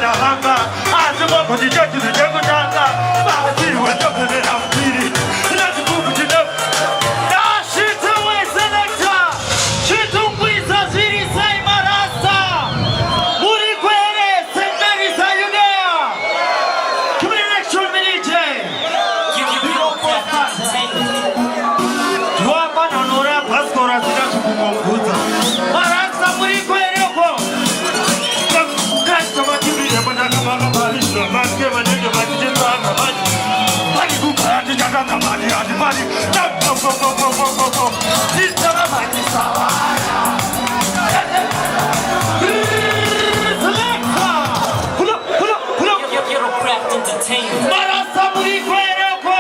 na hanga azuma kujija kijengo tanga basi wewe pele na mpiri na tukubujina na shita we selector shitu mwiza ziri sai marasa muri kwere sendari sayudea connection minije tuapa na nora paskora sida tukumonguza marasa muri kwere uko kama kibi ya bana kama bali maske manenge majita kama bali kupati jaga kama ni hadi bali sita bali sawa marasa muri kwere uko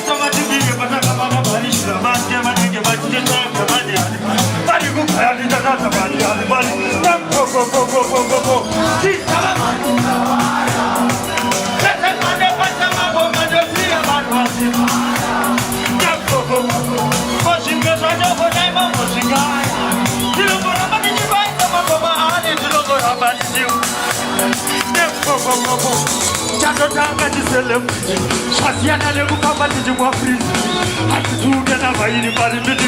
kama kibi ya bana kama bali maske manenge majita kama ni hadi bali kupati jaga kama ni hadi bali sita bali sawa Chakotanga jiselem, shasiana lebu kama tijumwa free. Hati tuge na baini bari midi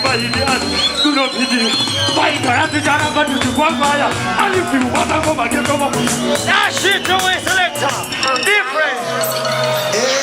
baini ati kuno pidi. Baini hati jana badi tijumwa maya. Alifi wata koma kekoma. That shit away selector, different.